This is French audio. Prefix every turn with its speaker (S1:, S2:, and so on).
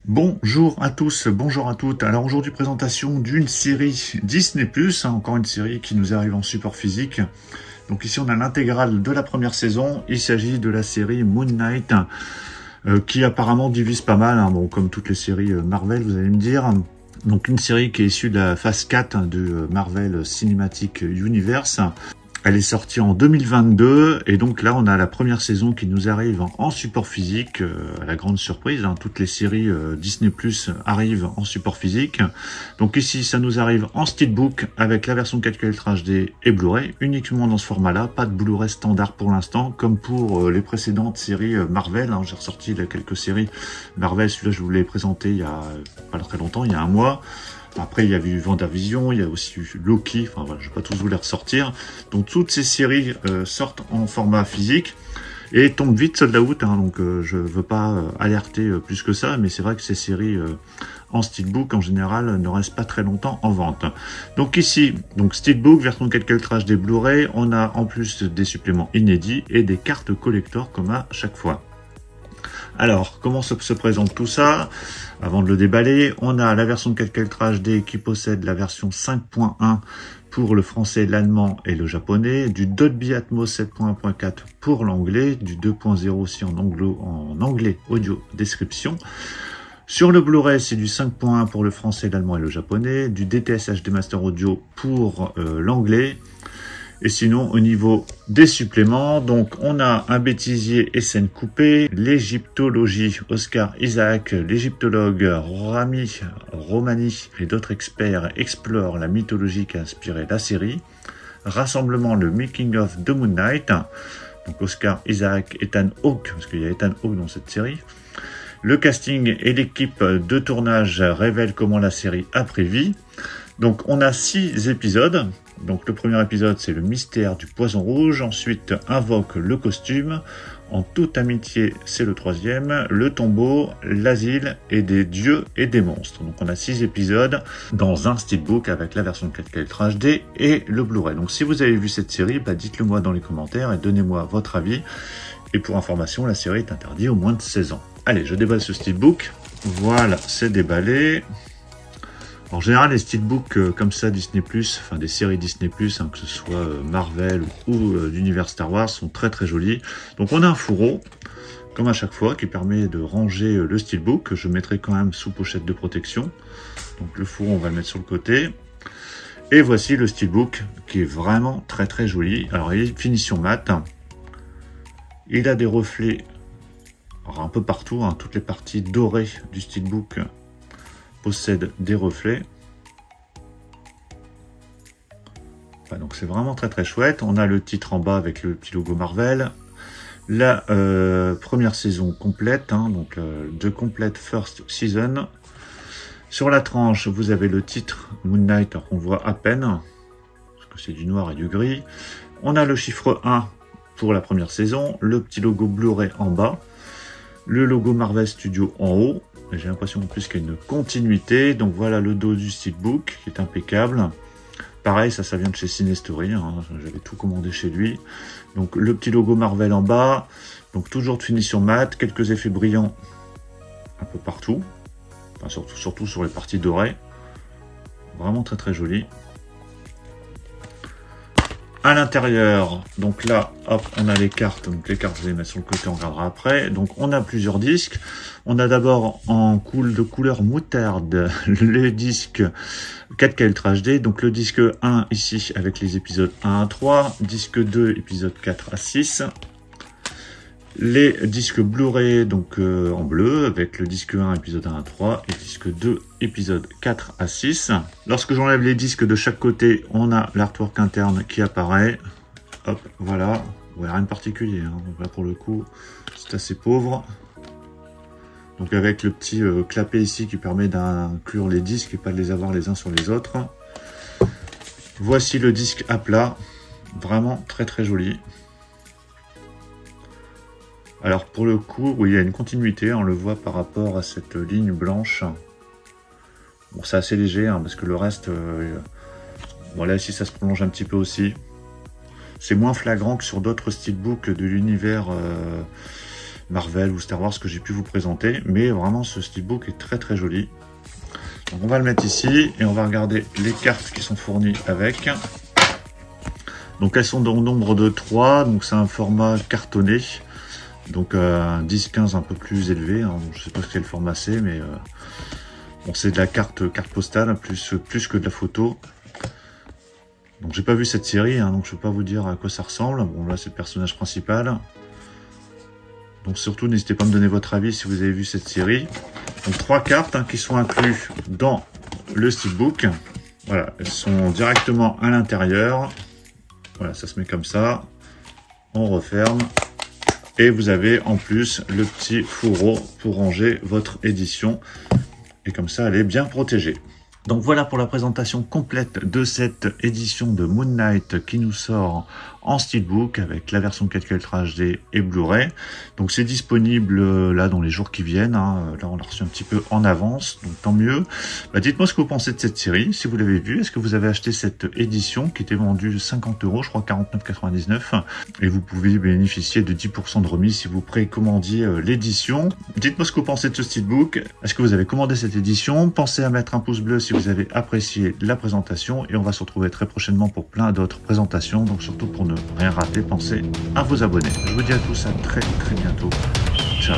S1: Bonjour à tous, bonjour à toutes. Alors aujourd'hui présentation d'une série Disney+, encore une série qui nous arrive en support physique. Donc ici on a l'intégrale de la première saison. Il s'agit de la série Moon Knight qui apparemment divise pas mal, bon, comme toutes les séries Marvel, vous allez me dire. Donc une série qui est issue de la phase 4 de Marvel Cinematic Universe. Elle est sortie en 2022 et donc là on a la première saison qui nous arrive en support physique, à la grande surprise, toutes les séries Disney+ arrivent en support physique. Donc ici ça nous arrive en steelbook avec la version 4K Ultra HD et Blu-ray, uniquement dans ce format-là, pas de Blu-ray standard pour l'instant, comme pour les précédentes séries Marvel. J'ai ressorti quelques séries Marvel, celui-là je vous l'ai présenté il y a pas très longtemps, il y a un mois. Après, il y avait eu WandaVision, il y a aussi eu Loki, enfin voilà, je vais pas tous vous les ressortir. Donc toutes ces séries sortent en format physique et tombent vite sold out, donc je veux pas alerter plus que ça, mais c'est vrai que ces séries en steelbook en général ne restent pas très longtemps en vente. Donc ici, donc steelbook, version 4K Ultra HD Blu-ray, on a en plus des suppléments inédits et des cartes collector comme à chaque fois. Alors, comment se présente tout ça? Avant de le déballer, on a la version 4K Ultra HD qui possède la version 5.1 pour le français, l'allemand et le japonais, du Dolby Atmos 7.1.4 pour l'anglais, du 2.0 aussi en anglais audio description. Sur le Blu-ray, c'est du 5.1 pour le français, l'allemand et le japonais, du DTS HD Master Audio pour l'anglais. Et sinon, au niveau des suppléments, donc on a un bêtisier et scène coupée, l'égyptologie, Oscar Isaac, l'égyptologue Rami Romani et d'autres experts explorent la mythologie qui a inspiré la série. Rassemblement, le making of de Moon Knight, donc Oscar Isaac, Ethan Hawke, parce qu'il y a Ethan Hawke dans cette série. Le casting et l'équipe de tournage révèlent comment la série a pris vie. Donc on a 6 épisodes. Donc le premier épisode c'est le mystère du poison rouge, ensuite Invoque le costume, En toute amitié c'est le troisième, Le tombeau, l'asile et des dieux et des monstres. Donc on a 6 épisodes dans un steelbook avec la version 4K Ultra HD et le Blu-ray. Donc si vous avez vu cette série, dites-le moi dans les commentaires et donnez-moi votre avis. Et pour information, la série est interdite aux moins de 16 ans. Allez, je déballe ce steelbook. Voilà, c'est déballé. En général, les steelbooks comme ça, Disney+, enfin des séries Disney+, que ce soit Marvel ou l'univers Star Wars, sont très très jolis. Donc on a un fourreau, comme à chaque fois, qui permet de ranger le steelbook, que je mettrai quand même sous pochette de protection. Donc le fourreau, on va le mettre sur le côté. Et voici le steelbook, qui est vraiment très très joli. Alors il est finition mat. Il a des reflets un peu partout, toutes les parties dorées du steelbook possède des reflets. Donc c'est vraiment très très chouette. On a le titre en bas avec le petit logo Marvel. La première saison complète, donc The Complete First Season. Sur la tranche, vous avez le titre Moon Knight, on voit à peine, parce que c'est du noir et du gris. On a le chiffre 1 pour la première saison, le petit logo Blu-ray en bas, le logo Marvel Studios en haut. J'ai l'impression en plus qu'il y a une continuité. Donc voilà le dos du steelbook qui est impeccable. Pareil, ça vient de chez Cinestory. J'avais tout commandé chez lui. Donc le petit logo Marvel en bas. Donc toujours de finition mat. Quelques effets brillants un peu partout. Enfin, surtout sur les parties dorées. Vraiment très très joli. À l'intérieur, donc là, hop, on a les cartes. Donc les cartes, je vais les mettre sur le côté, on regardera après. Donc on a plusieurs disques. On a d'abord de couleur moutarde le disque 4K Ultra HD. Donc le disque 1 ici avec les épisodes 1 à 3. Disque 2, épisode 4 à 6. Les disques Blu-ray donc en bleu avec le disque 1 épisode 1 à 3 et disque 2 épisode 4 à 6. Lorsque j'enlève les disques de chaque côté, on a l'artwork interne qui apparaît. Hop, voilà. Ouais, rien de particulier. Donc là pour le coup, c'est assez pauvre. Donc avec le petit clapet ici qui permet d'inclure les disques et pas de les avoir les uns sur les autres. Voici le disque à plat. Vraiment très très joli. Alors pour le coup, oui, il y a une continuité, on le voit par rapport à cette ligne blanche. Bon, c'est assez léger, parce que le reste, bon là ici ça se prolonge un petit peu aussi. C'est moins flagrant que sur d'autres steelbooks de l'univers Marvel ou Star Wars que j'ai pu vous présenter. Mais vraiment, ce steelbook est très très joli. Donc on va le mettre ici et on va regarder les cartes qui sont fournies avec. Donc elles sont au nombre de 3, donc c'est un format cartonné. Donc 10-15 un peu plus élevé, hein. Je sais pas quel format c'est, mais bon, c'est de la carte postale, plus que de la photo. Donc j'ai pas vu cette série, hein, donc je peux pas vous dire à quoi ça ressemble. Bon là c'est le personnage principal. Donc surtout n'hésitez pas à me donner votre avis si vous avez vu cette série. Donc 3 cartes qui sont incluses dans le steelbook. Voilà, elles sont directement à l'intérieur. Voilà, ça se met comme ça. On referme. Et vous avez en plus le petit fourreau pour ranger votre édition. Et comme ça, elle est bien protégée. Donc voilà pour la présentation complète de cette édition de Moon Knight qui nous sort en steelbook avec la version 4K HD et Blu-ray. Donc c'est disponible là dans les jours qui viennent, hein. Là on l'a reçu un petit peu en avance, donc tant mieux. Bah, dites-moi ce que vous pensez de cette série, si vous l'avez vue. Est-ce que vous avez acheté cette édition qui était vendue 50 €, je crois 49,99 €, et vous pouvez bénéficier de 10% de remise si vous précommandiez l'édition. Dites-moi ce que vous pensez de ce steelbook. Est-ce que vous avez commandé cette édition? Pensez à mettre un pouce bleu si vous avez apprécié la présentation, et on va se retrouver très prochainement pour plein d'autres présentations. Donc surtout pour ne rien rater, pensez à vous abonner. Je vous dis à tous à très bientôt. Ciao.